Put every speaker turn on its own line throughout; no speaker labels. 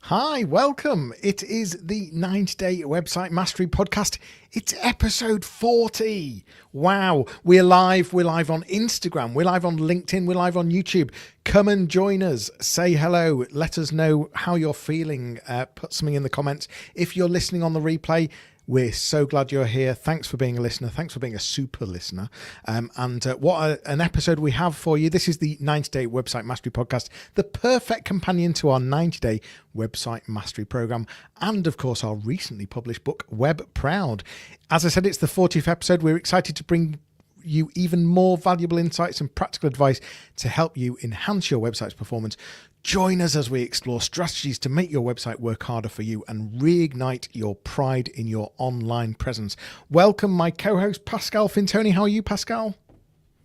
Hi, welcome. It is the 90-Day Website Mastery Podcast. It's episode 40. Wow. We're live. We're live on Instagram. We're live on LinkedIn. We're live on YouTube. Come and join us. Say hello. Let us know how you're feeling. Put something in the comments. If you're listening on the replay, we're so glad you're here. Thanks for being a listener. Thanks for being a super listener. What an episode we have for you. This is the 90-Day Website Mastery Podcast, the perfect companion to our 90-Day Website Mastery Program, and of course our recently published book, Web Proud. As I said, it's the 40th episode. We're excited to bring you even more valuable insights and practical advice to help you enhance your website's performance. Join us as we explore strategies to make your website work harder for you and reignite your pride in your online presence. Welcome, my co-host, Pascal Fintoni. How are you, Pascal?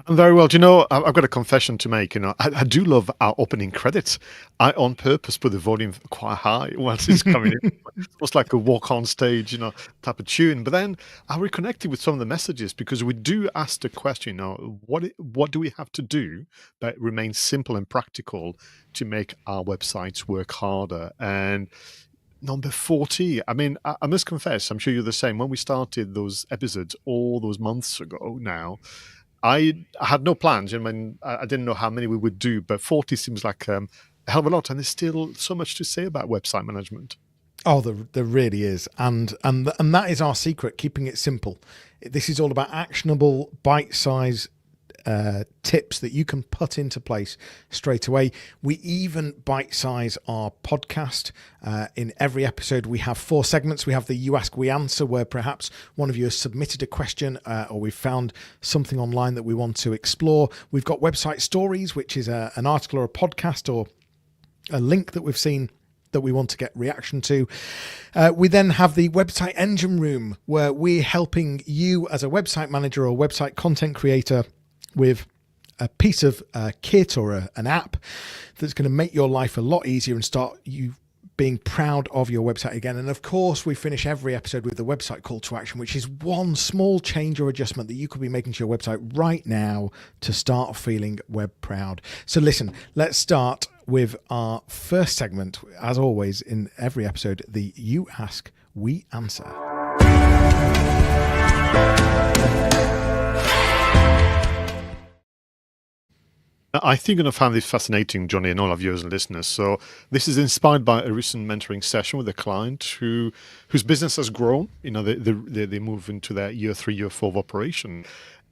I'm very well. Do you know, I've got a confession to make. I do love our opening credits. I, on purpose, put the volume quite high once it's coming in. It's almost like a walk on stage, type of tune. But then I reconnected with some of the messages because we do ask the question, what do we have to do that remains simple and practical to make our websites work harder? And number 40, I must confess, I'm sure you're the same. When we started those episodes all those months ago now, I had no plans. I didn't know how many we would do, but 40 seems like a hell of a lot, and there's still so much to say about website management.
Oh, there really is, and that is our secret: keeping it simple. This is all about actionable, bite-size tips that you can put into place straight away. We even bite-size our podcast. In every episode, we have 4 segments. We have the You Ask, We Answer, where perhaps one of you has submitted a question or we've found something online that we want to explore. We've got Website Stories, which is an article or a podcast or a link that we've seen that we want to get reaction to. We then have the Website Engine Room, where we're helping you as a website manager or website content creator with a piece of kit or an app that's going to make your life a lot easier and start you being proud of your website again. And of course, we finish every episode with the website call to action, which is one small change or adjustment that you could be making to your website right now to start feeling web proud. So listen, let's start with our first segment. As always, in every episode, the You Ask, We Answer.
I think you're going to find this fascinating, Jonny, and all of you as listeners. So this is inspired by a recent mentoring session with a client whose business has grown. They move into their year 3, year 4 of operation.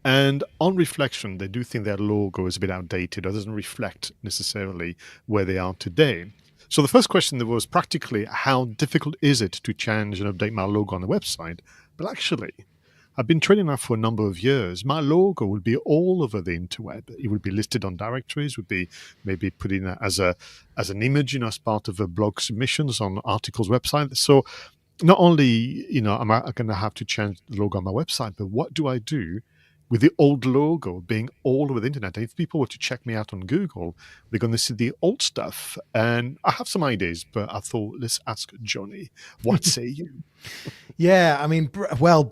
And on reflection, they do think their logo is a bit outdated or doesn't reflect necessarily where they are today. So the first question was practically, how difficult is it to change and update my logo on the website? But actually, I've been training now for a number of years. My logo would be all over the interweb. It would be listed on directories, would be maybe put in as an image, as part of a blog submissions on articles website. So not only, am I going to have to change the logo on my website, but what do I do with the old logo being all over the internet? And if people were to check me out on Google, they're going to see the old stuff. And I have some ideas, but I thought, let's ask Jonny. What say you?
Yeah,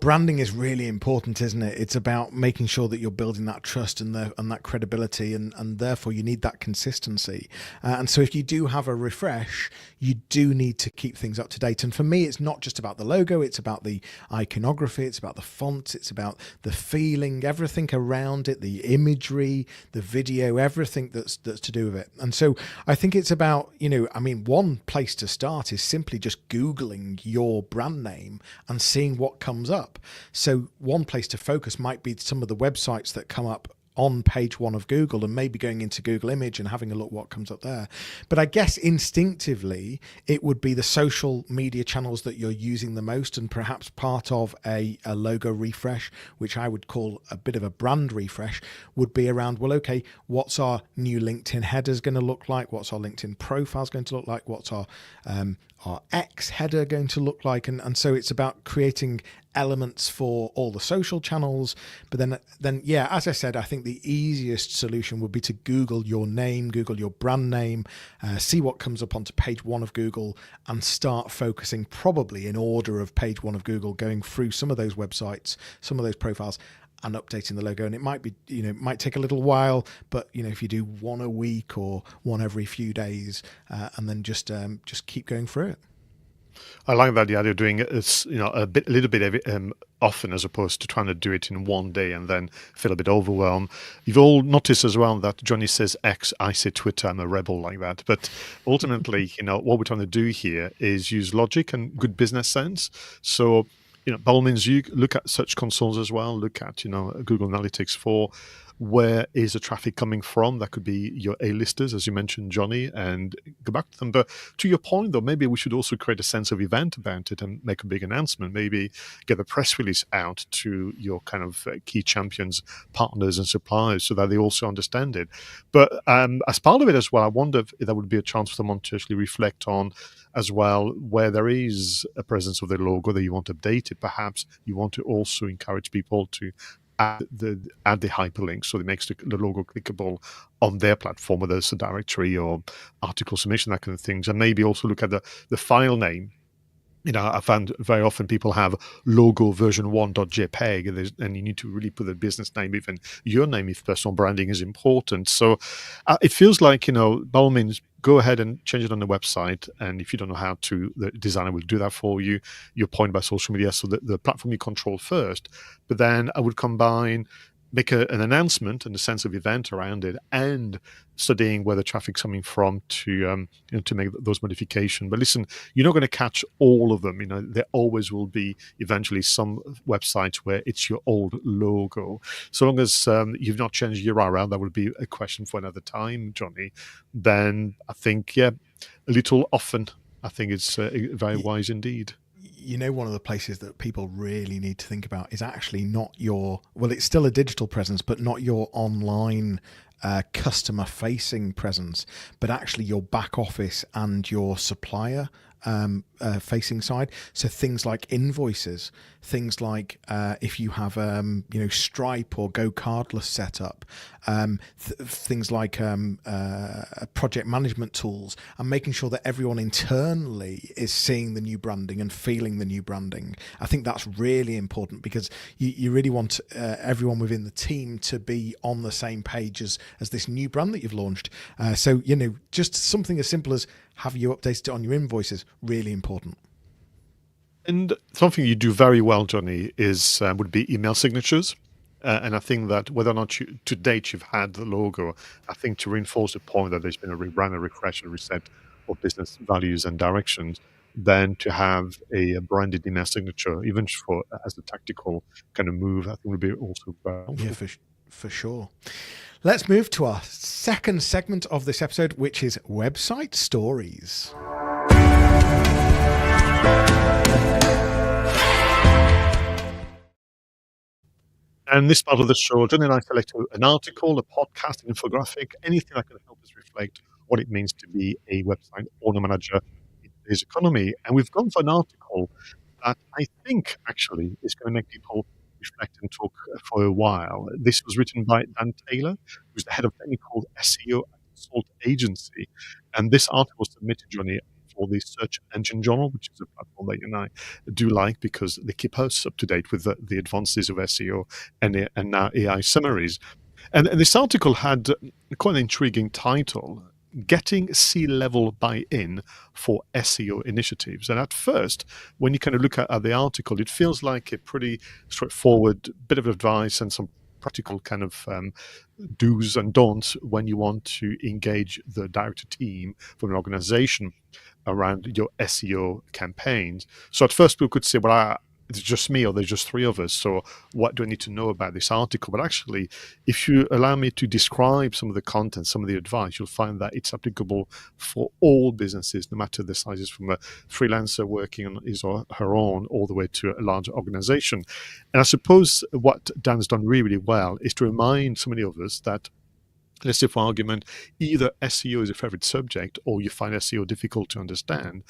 branding is really important, isn't it? It's about making sure that you're building that trust and that credibility, and therefore you need that consistency. And so if you do have a refresh, you do need to keep things up to date. And for me, it's not just about the logo, it's about the iconography, it's about the fonts, it's about the feeling, everything around it, the imagery, the video, everything that's to do with it. And so I think it's about, one place to start is simply just Googling your brand name and seeing what comes up. So one place to focus might be some of the websites that come up on page 1 of Google, and maybe going into Google Image and having a look what comes up there. But I guess instinctively it would be the social media channels that you're using the most, and perhaps part of a logo refresh, which I would call a bit of a brand refresh, would be around, what's our new LinkedIn headers going to look like? What's our LinkedIn profiles going to look like? What's our X header going to look like? And so it's about creating elements for all the social channels. But then as I said, I think the easiest solution would be to Google your name, Google your brand name, see what comes up onto page 1 of Google, and start focusing, probably in order of page 1 of Google, going through some of those websites, some of those profiles, and updating the logo. And it might be, it might take a little while, but if you do one a week or one every few days, and then just keep going through it.
I like that the idea of doing it is, a little bit often, as opposed to trying to do it in one day and then feel a bit overwhelmed. You've all noticed as well that Jonny says X, I say Twitter. I'm a rebel like that. But ultimately, what we're trying to do here is use logic and good business sense. So, by all means, you look at search consoles as well. Look at, Google Analytics for where is the traffic coming from. That could be your A-listers, as you mentioned, Jonny, and go back to them. But to your point, though, maybe we should also create a sense of event about it and make a big announcement. Maybe get a press release out to your kind of key champions, partners, and suppliers so that they also understand it. But as part of it as well, I wonder if there would be a chance for someone to actually reflect on as well, where there is a presence of the logo that you want to update it. Perhaps you want to also encourage people to add the hyperlink so it makes the logo clickable on their platform, whether it's a directory or article submission, that kind of things. And maybe also look at the file name. I found very often people have logo version 1.jpg, and you need to really put the business name, even your name, if personal branding is important. So it feels like, by all means, go ahead and change it on the website. And if you don't know how to, the designer will do that for you. Your point about social media, so the platform you control first. But then I would make an announcement and a sense of event around it, and studying where the traffic's coming from to make those modifications. But listen, you're not going to catch all of them. There always will be eventually some websites where it's your old logo. So long as you've not changed your URL, that would be a question for another time, Jonny. Then I think, a little often, I think it's very wise indeed.
One of the places that people really need to think about is actually not it's still a digital presence, but not your online customer facing presence, but actually your back office and your supplier facing side. So things like invoices, things like if you have Stripe or Go Cardless set up, things like project management tools, and making sure that everyone internally is seeing the new branding and feeling the new branding. I think that's really important, because you really want everyone within the team to be on the same page as this new brand that you've launched. So just something as simple as have you updated it on your invoices, really important.
And something you do very well, Jonny, would be email signatures. And I think that whether or not to date you've had the logo, I think to reinforce the point that there's been a rebrand, a refresh, a reset of business values and directions, then to have a branded email signature, even as a tactical kind of move, I think would be also very helpful.
Yeah, for sure. Let's move to our second segment of this episode, which is website stories.
And this part of the show, Jonny and I select an article, a podcast, an infographic, anything that can help us reflect what it means to be a website owner manager in today's economy. And we've gone for an article that I think actually is going to make people reflect and talk for a while. This was written by Dan Taylor, who's the head of technical SEO at SALT.agency. And this article was submitted, Jonny, for the Search Engine Journal, which is a platform that you and I do like because they keep us up to date with the advances of SEO and now AI summaries. And this article had quite an intriguing title, Getting C-Level Buy-In for SEO Initiatives. And at first, when you kind of look at the article, it feels like a pretty straightforward bit of advice and some practical kind of do's and don'ts when you want to engage the director team from an organization around your SEO campaigns. So at first people could say, well, it's just me or there's just three of us, so what do I need to know about this article? But actually, if you allow me to describe some of the content, some of the advice, you'll find that it's applicable for all businesses, no matter the sizes, from a freelancer working on his or her own all the way to a larger organization. And I suppose what Dan's done really, really well is to remind so many of us that, let's say for argument, either SEO is a favorite subject or you find SEO difficult to understand.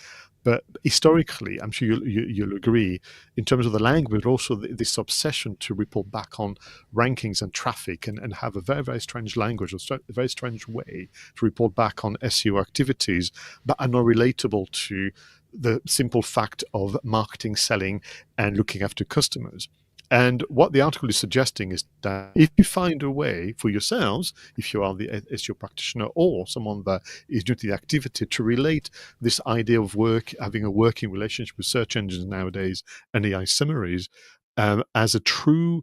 But historically, I'm sure you'll agree, in terms of the language, but also this obsession to report back on rankings and traffic and have a very, very strange language, or a very strange way to report back on SEO activities that are not relatable to the simple fact of marketing, selling, and looking after customers. And what the article is suggesting is that if you find a way for yourselves, if you are the SEO practitioner or someone that is new to the activity, to relate this idea of work, having a working relationship with search engines nowadays and AI summaries, as a true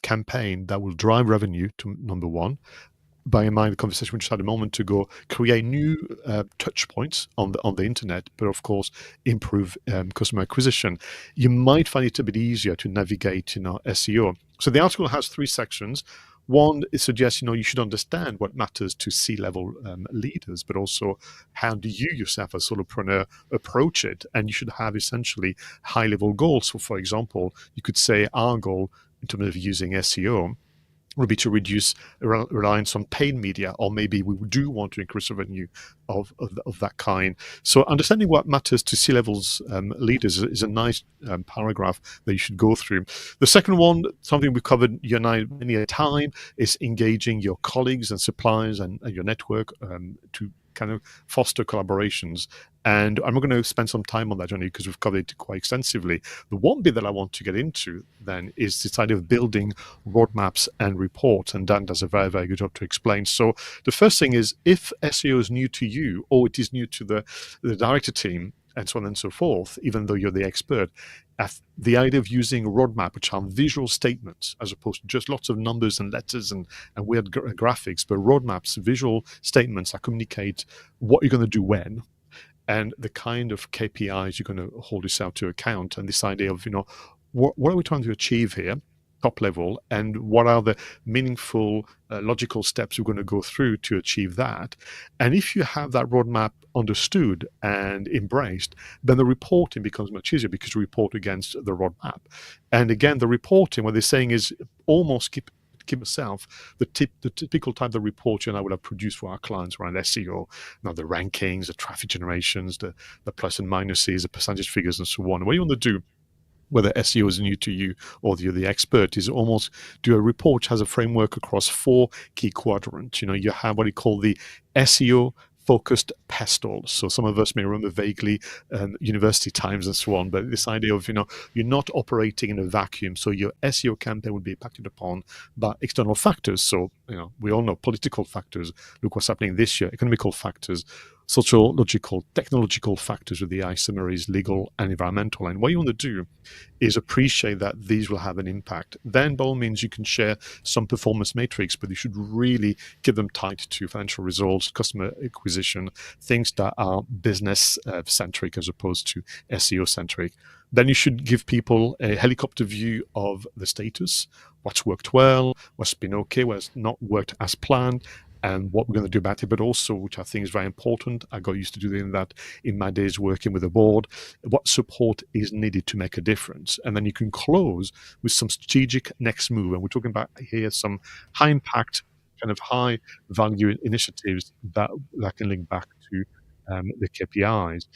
campaign that will drive revenue to number one. Bear in mind the conversation we just had a moment ago, create new touch points on the internet, but of course improve customer acquisition. You might find it a bit easier to navigate in our SEO. So the article has 3 sections. One, it suggests you should understand what matters to C-level leaders, but also how do you yourself as solopreneur approach it? And you should have essentially high-level goals. So, for example, you could say our goal in terms of using SEO would be to reduce reliance on paid media, or maybe we do want to increase revenue of that kind. So understanding what matters to C-levels leaders is a nice paragraph that you should go through. The second one, something we've covered you and I many a time, is engaging your colleagues and suppliers and your network to kind of foster collaborations. And I'm not going to spend some time on that, Jonny, because we've covered it quite extensively. The one bit that I want to get into then is this idea of building roadmaps and reports, and Dan does a very, very good job to explain. So the first thing is, if SEO is new to you, or it is new to the director team, and so on and so forth, even though you're the expert, the idea of using a roadmap, which are visual statements, as opposed to just lots of numbers and letters and weird graphics, but roadmaps, visual statements that communicate what you're going to do when, and the kind of KPIs you're going to hold yourself to account, and this idea of, what are we trying to achieve here, top level, and what are the meaningful, logical steps we're going to go through to achieve that. And if you have that roadmap understood and embraced, then the reporting becomes much easier because you report against the roadmap. And again, the reporting, what they're saying is almost keep yourself the typical type of report you and I would have produced for our clients around SEO, the rankings, the traffic generations, the plus and minuses, the percentage figures, and so on. What you want to do, whether SEO is new to you or you're the expert, is almost do a report which has a framework across 4 key quadrants. You have what you call the SEO focused pestle. So some of us may remember vaguely university times and so on, but this idea of, you're not operating in a vacuum. So your SEO campaign would be impacted upon by external factors. So, we all know political factors. Look what's happening this year, economical factors, sociological, technological factors with the AI summaries, legal and environmental. And what you want to do is appreciate that these will have an impact. Then by all means, you can share some performance metrics, but you should really keep them tied to financial results, customer acquisition, things that are business centric as opposed to SEO centric. Then you should give people a helicopter view of the status, what's worked well, what's been okay, what's not worked as planned, and what we're going to do about it, but also, which I think is very important, I got used to doing that in my days working with the board, what support is needed to make a difference. And then you can close with some strategic next move. And we're talking about here some high impact, kind of high value initiatives that can link back to the KPIs.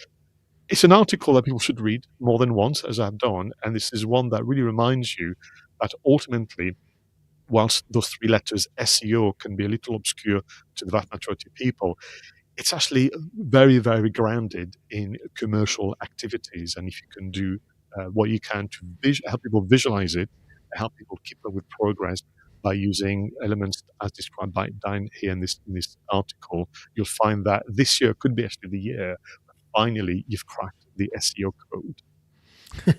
It's an article that people should read more than once, as I've done. And this is one that really reminds you that ultimately, whilst those 3 letters, SEO, can be a little obscure to the vast majority of people, it's actually very, very grounded in commercial activities. And if you can do what you can to help people visualize it, help people keep up with progress by using elements as described by Dan here in this article, you'll find that this year could be actually the year that finally you've cracked the SEO code.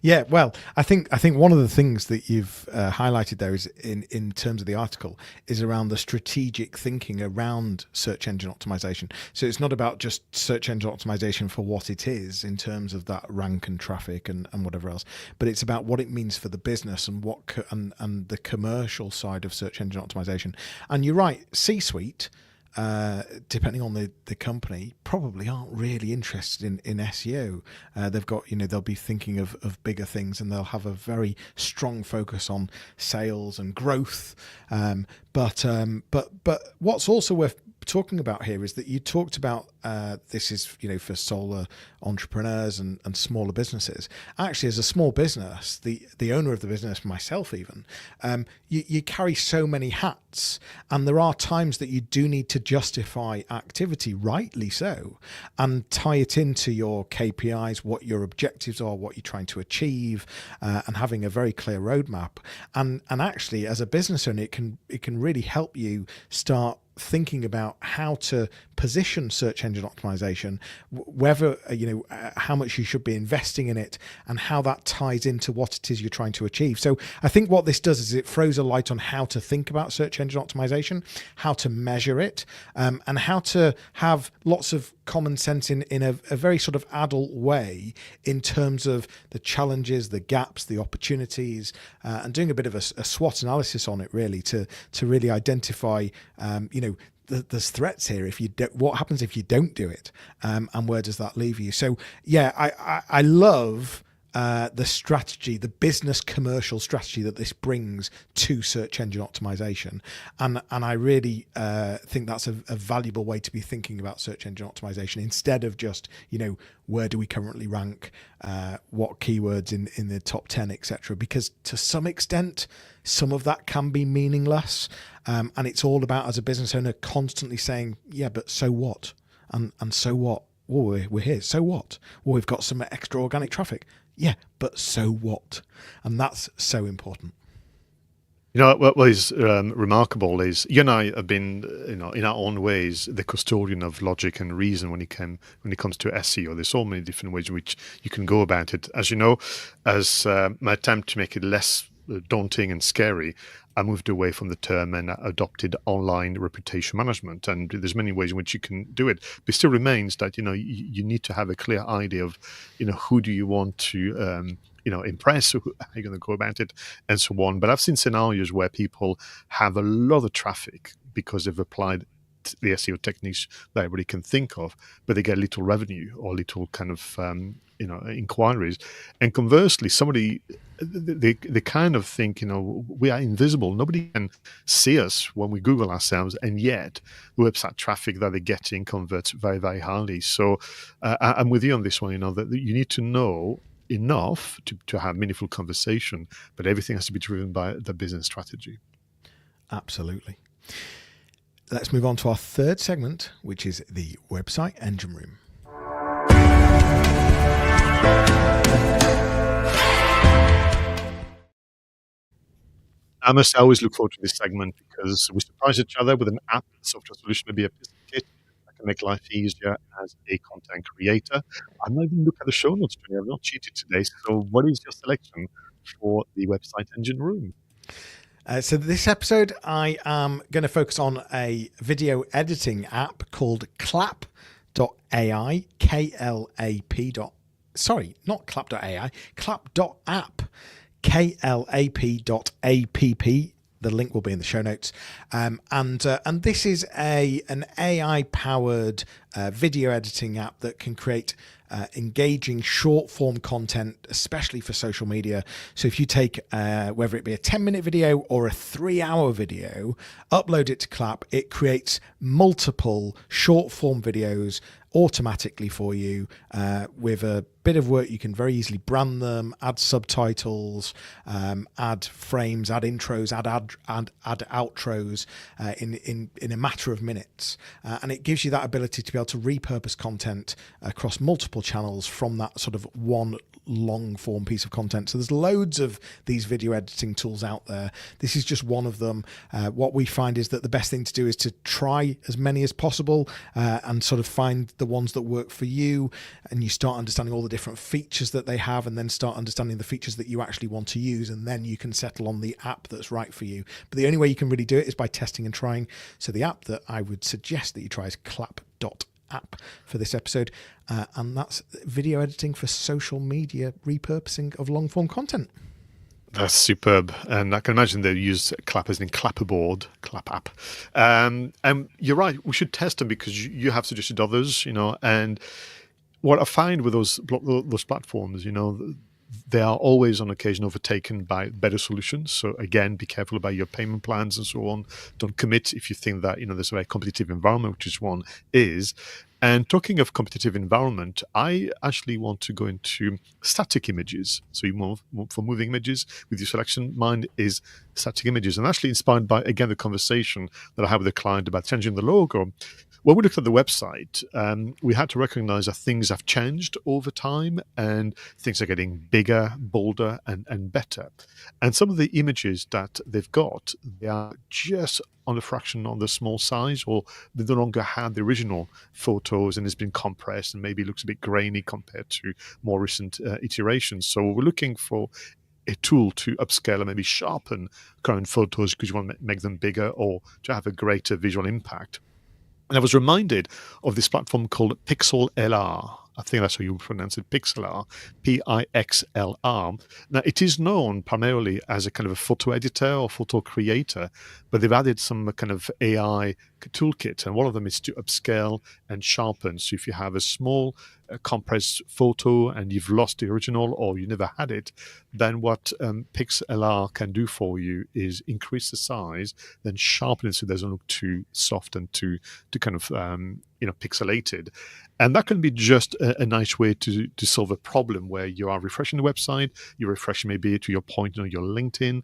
Yeah, well, I think one of the things that you've highlighted there is in terms of the article is around the strategic thinking around search engine optimization. So it's not about just search engine optimization for what it is in terms of that rank and traffic and whatever else, but it's about what it means for the business and and the commercial side of search engine optimization. And you're right, C-suite, depending on the company, probably aren't really interested in SEO. They've got, they'll be thinking of bigger things, and they'll have a very strong focus on sales and growth. But what's also worth talking about here is that you talked about this is, you know, for solo entrepreneurs and smaller businesses. Actually, as a small business, the owner of the business, myself even, you carry so many hats, and there are times that you do need to justify activity, rightly so, and tie it into your KPIs, what your objectives are, what you're trying to achieve, and having a very clear roadmap. And actually, as a business owner, it can really help you start thinking about how to position search engine optimization, whether how much you should be investing in it, and how that ties into what it is you're trying to achieve. So I think what this does is it throws a light on how to think about search engine optimization, how to measure it, and how to have lots of common sense in a very sort of adult way in terms of the challenges, the gaps, the opportunities, and doing a bit of a SWOT analysis on it, really, to really identify there's threats here. If you what happens if you don't do it, and where does that leave you? So yeah, I love the strategy, the business commercial strategy that this brings to search engine optimization, and I really think that's a valuable way to be thinking about search engine optimization, instead of just, where do we currently rank, what keywords in the top 10, etc. Because to some extent, some of that can be meaningless, and it's all about, as a business owner, constantly saying, yeah, but so what, and so what? Oh, we're here. So what? Well, we've got some extra organic traffic. Yeah, but so what? And that's so important.
What is remarkable is you and I have been, in our own ways, the custodian of logic and reason when it comes to SEO. There's so many different ways in which you can go about it. As you know, as my attempt to make it less daunting and scary, I moved away from the term and adopted online reputation management. And there's many ways in which you can do it. But it still remains that, you need to have a clear idea of, who do you want to, impress, how are you going to go about it, and so on. But I've seen scenarios where people have a lot of traffic because they've applied the SEO techniques that everybody can think of, but they get little revenue or little kind of inquiries. And conversely, somebody they kind of think, we are invisible, nobody can see us when we Google ourselves, and yet the website traffic that they're getting converts very, very highly. So I'm with you on this one, that you need to know enough to have meaningful conversation, but everything has to be driven by the business strategy. Absolutely.
Let's move on to our third segment, which is the website engine room.
I must always look forward to this segment because we surprise each other with an app, software solution, maybe a business kit that can make life easier as a content creator. I'm not even looking at the show notes today. I've not cheated today. So what is your selection for the website engine room?
So this episode, I am going to focus on a video editing app called clap.ai, K-L-A-P. Sorry, not clap.ai, clap.app, KLAP.app. The link will be in the show notes. And this is an AI-powered video editing app that can create engaging short-form content, especially for social media. So if you take, whether it be a 10-minute video or a 3-hour video, upload it to Clap, it creates multiple short-form videos automatically for you. With a bit of work, you can very easily brand them, add subtitles, add frames, add intros, add outros in a matter of minutes. And it gives you that ability to be able to repurpose content across multiple channels from that sort of one long form piece of content. So there's loads of these video editing tools out there. This is just one of them. What we find is that the best thing to do is to try as many as possible and sort of find the ones that work for you, and you start understanding all the different features that they have, and then start understanding the features that you actually want to use, and then you can settle on the app that's right for you. But the only way you can really do it is by testing and trying. So the app that I would suggest that you try is clap.app for this episode, and that's video editing for social media repurposing of long form content.
That's superb. And I can imagine they use Clap as in clapperboard, Clap app. And you're right, we should test them because you have suggested others, and what I find with those platforms, they are always on occasion overtaken by better solutions. So again, be careful about your payment plans and so on. Don't commit if you think that there's a very competitive environment, which is one is. And talking of competitive environment, I actually want to go into static images. So you move for moving images with your selection. Mine is static images, and actually inspired by, again, the conversation that I had with a client about changing the logo. When we looked at the website, we had to recognize that things have changed over time and things are getting bigger, bolder, and better. And some of the images that they've got, they are just on a fraction on the small size, or they no longer have the original photos and it's been compressed and maybe looks a bit grainy compared to more recent iterations. So we're looking for a tool to upscale and maybe sharpen current photos because you want to make them bigger or to have a greater visual impact. And I was reminded of this platform called Pixlr. I think that's how you pronounce it, Pixlr, Pixlr. Now, it is known primarily as a kind of a photo editor or photo creator, but they've added some kind of AI toolkit, and one of them is to upscale and sharpen. So if you have a small compressed photo and you've lost the original or you never had it, then what Pixlr can do for you is increase the size, then sharpen it so it doesn't look too soft and too kind of pixelated. And that can be just a nice way to solve a problem where you are refreshing the website, you're refreshing maybe to your point, your LinkedIn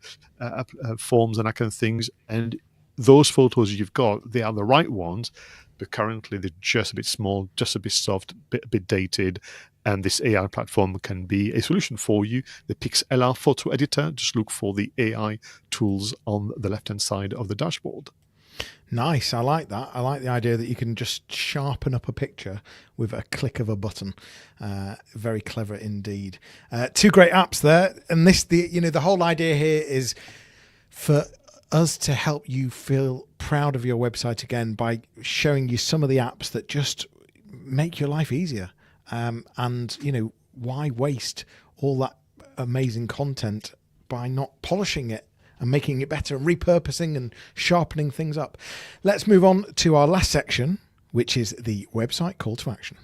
forms and that kind of things. And those photos you've got, they are the right ones, but currently they're just a bit small, just a bit soft, a bit dated. And this AI platform can be a solution for you. The Pixlr Photo Editor, just look for the AI tools on the left-hand side of the dashboard.
Nice. I like that. I like the idea that you can just sharpen up a picture with a click of a button. Very clever indeed. Two great apps there. And the whole idea here is for us to help you feel proud of your website again by showing you some of the apps that just make your life easier. And why waste all that amazing content by not polishing it and making it better and repurposing and sharpening things up. Let's move on to our last section, which is the website call to action.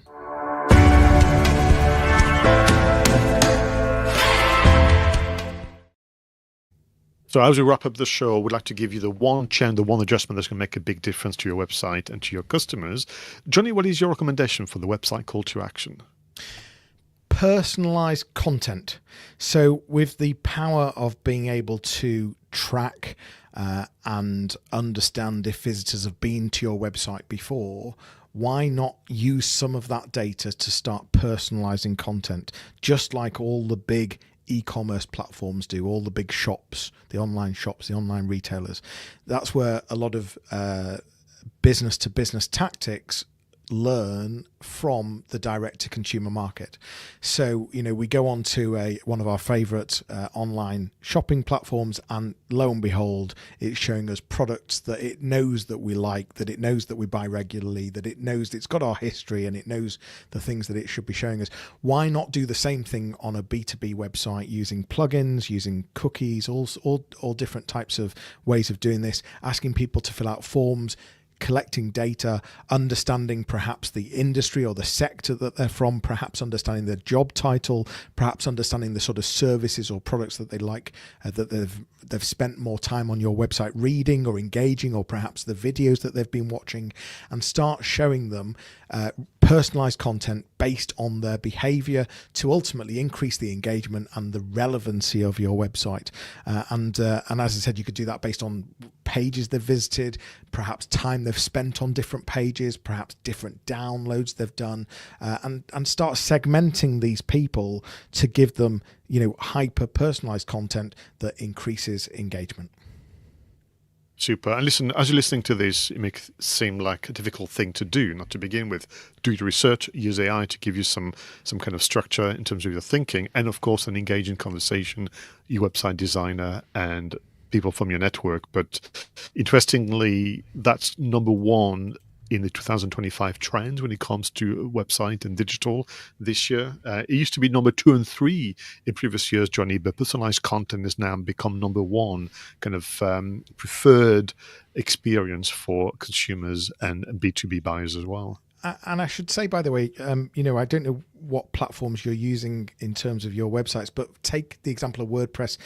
So as we wrap up the show, we'd like to give you the one change, the one adjustment that's going to make a big difference to your website and to your customers. Jonny, what is your recommendation for the website call to action?
Personalized content. So with the power of being able to track and understand if visitors have been to your website before, why not use some of that data to start personalizing content, just like all the big e-commerce platforms do, all the big shops, the online retailers. That's where a lot of business to business tactics learn from the direct to consumer market. So we go on to one of our favorite online shopping platforms, and lo and behold, it's showing us products that it knows that we like, that it knows that we buy regularly, that it knows it's got our history, and it knows the things that it should be showing us. Why not do the same thing on a B2B website using plugins, using cookies, all different types of ways of doing this, asking people to fill out forms, collecting data, understanding perhaps the industry or the sector that they're from, perhaps understanding their job title, perhaps understanding the sort of services or products that they like, that they've spent more time on your website reading or engaging, or perhaps the videos that they've been watching, and start showing them personalized content based on their behavior to ultimately increase the engagement and the relevancy of your website. And as I said, you could do that based on pages they've visited, perhaps time they've spent on different pages, perhaps different downloads they've done, and start segmenting these people to give them hyper personalized content that increases engagement.
Super. And listen, as you're listening to this, it makes it seem like a difficult thing to do, not to begin with. Do your research, use AI to give you some kind of structure in terms of your thinking, and of course, an engaging conversation, your website designer and people from your network. But interestingly, that's number one in the 2025 trends when it comes to website and digital this year. It used to be number 2 and 3 in previous years, Jonny, but personalized content has now become number 1 kind of preferred experience for consumers and B2B buyers as well.
And I should say, by the way, I don't know what platforms you're using in terms of your websites, but take the example of WordPress.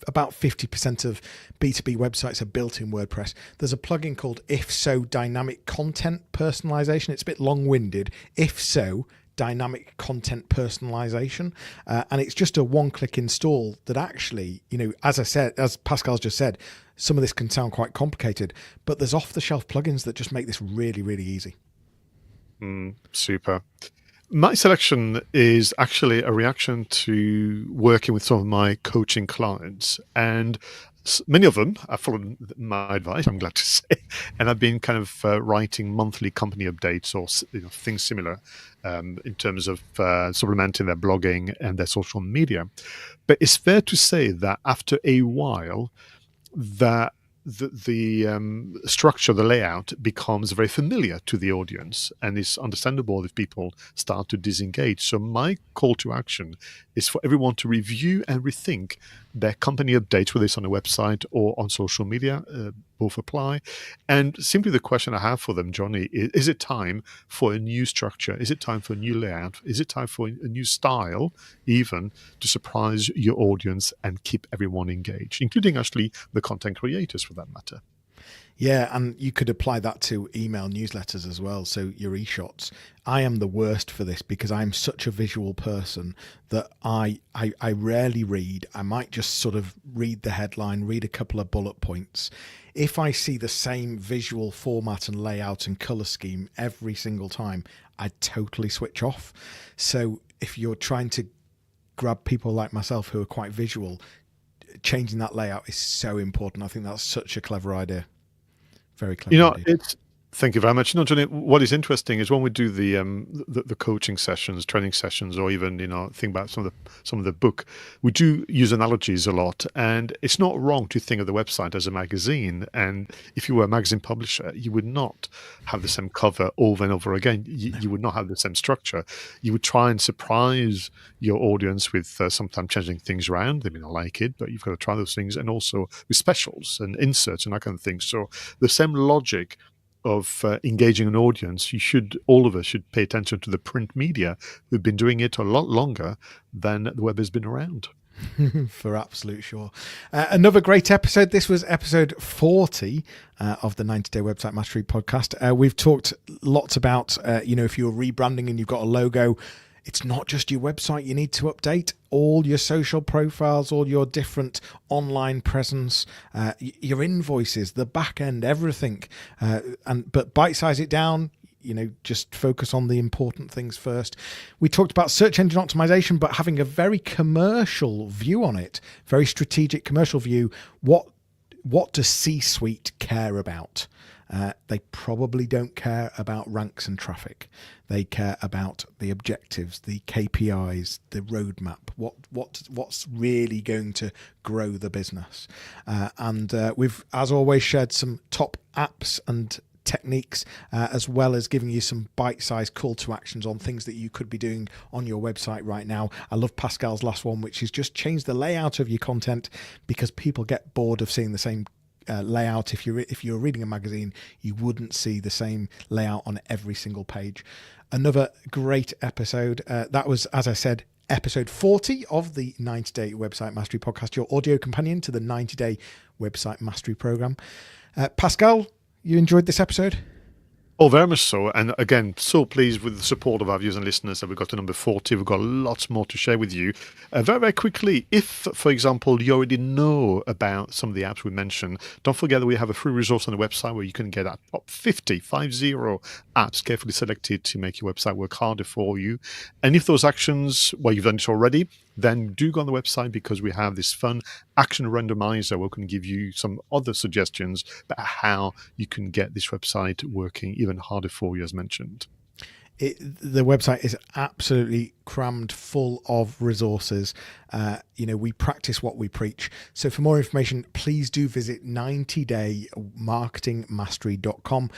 About 50% of B2B websites are built in WordPress. There's a plugin called If So Dynamic Content Personalization. It's a bit long-winded. If So Dynamic Content Personalization, and it's just a one-click install that actually, as Pascal's just said, some of this can sound quite complicated, but there's off-the-shelf plugins that just make this really, really easy.
Super. My selection is actually a reaction to working with some of my coaching clients, and many of them have followed my advice, I'm glad to say, and I've been kind of writing monthly company updates or things similar in terms of supplementing their blogging and their social media. But it's fair to say that after a while, that the structure, the layout becomes very familiar to the audience, and it's understandable if people start to disengage. So my call to action is for everyone to review and rethink their company updates, whether it's on a website or on social media, both apply. And simply the question I have for them, Jonny, is it time for a new structure? Is it time for a new layout? Is it time for a new style, even, to surprise your audience and keep everyone engaged, including actually the content creators for that matter?
Yeah, and you could apply that to email newsletters as well. So your e-shots. I am the worst for this because I'm such a visual person that I rarely read. I might just sort of read the headline, read a couple of bullet points. If I see the same visual format and layout and color scheme every single time, I totally switch off. So if you're trying to grab people like myself who are quite visual, changing that layout is so important. I think that's such a clever idea. Very clever idea.
Thank you very much. Jonny, what is interesting is when we do the coaching sessions, training sessions, or even think about some of the book, we do use analogies a lot. And it's not wrong to think of the website as a magazine. And if you were a magazine publisher, you would not have the same cover over and over again. You would not have the same structure. You would try and surprise your audience with sometimes changing things around. They may not like it, but you've got to try those things, and also with specials and inserts and that kind of thing. So the same logic of engaging an audience, all of us should pay attention to the print media who've been doing it a lot longer than the web has been around.
For absolute sure. Another great episode. This was episode 40 of the 90-Day Website Mastery podcast. We've talked lots about, if you're rebranding and you've got a logo, it's not just your website you need to update. All your social profiles, all your different online presence, your invoices, the back end, everything. But bite-size it down. Just focus on the important things first. We talked about search engine optimization, but having a very commercial view on it, very strategic commercial view. What does C-suite care about? They probably don't care about ranks and traffic. They care about the objectives, the KPIs, the roadmap, what's really going to grow the business. And we've, as always, shared some top apps and techniques, as well as giving you some bite-sized call to actions on things that you could be doing on your website right now. I love Pascal's last one, which is just change the layout of your content, because people get bored of seeing the same layout. If you're reading a magazine, you wouldn't see the same layout on every single page. Another great episode. That was, as I said, episode 40 of the 90-Day Website Mastery podcast, your audio companion to the 90-Day Website Mastery program. Pascal, you enjoyed this episode?
Oh, very much so. And again, so pleased with the support of our viewers and listeners that we got to number 40. We've got lots more to share with you. Very, very quickly, if, for example, you already know about some of the apps we mentioned, don't forget that we have a free resource on the website where you can get top 50 apps carefully selected to make your website work harder for you. And if those actions, well, you've done it already, then do go on the website, because we have this fun action randomizer where we can give you some other suggestions about how you can get this website working even harder for you, as mentioned.
The website is absolutely crammed full of resources. We practice what we preach. So for more information, please do visit 90daymarketingmastery.com.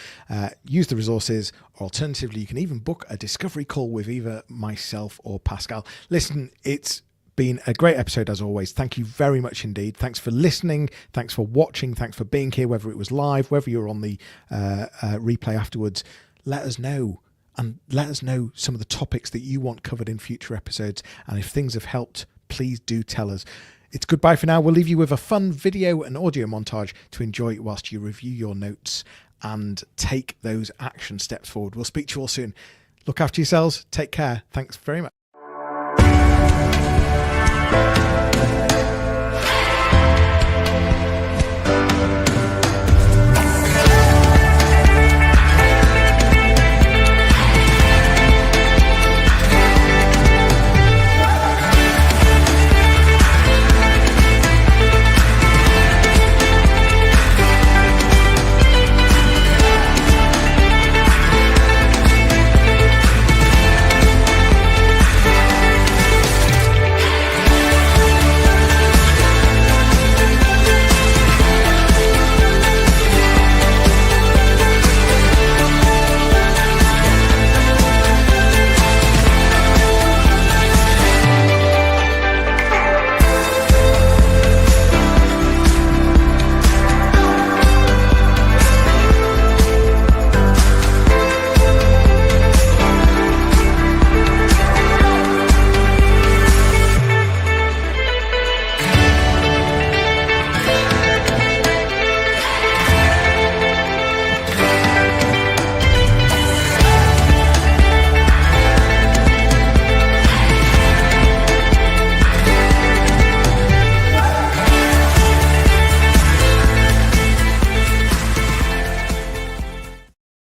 Use the resources. Alternatively, you can even book a discovery call with either myself or Pascal. Listen, it's been a great episode as always. Thank you very much indeed. Thanks for listening. Thanks for watching. Thanks for being here, whether it was live, whether you're on the replay afterwards. Let us know. and let us know some of the topics that you want covered in future episodes. And if things have helped, please do tell us. It's goodbye for now. We'll leave you with a fun video and audio montage to enjoy whilst you review your notes and take those action steps forward. We'll speak to you all soon. Look after yourselves. Take care. Thanks very much.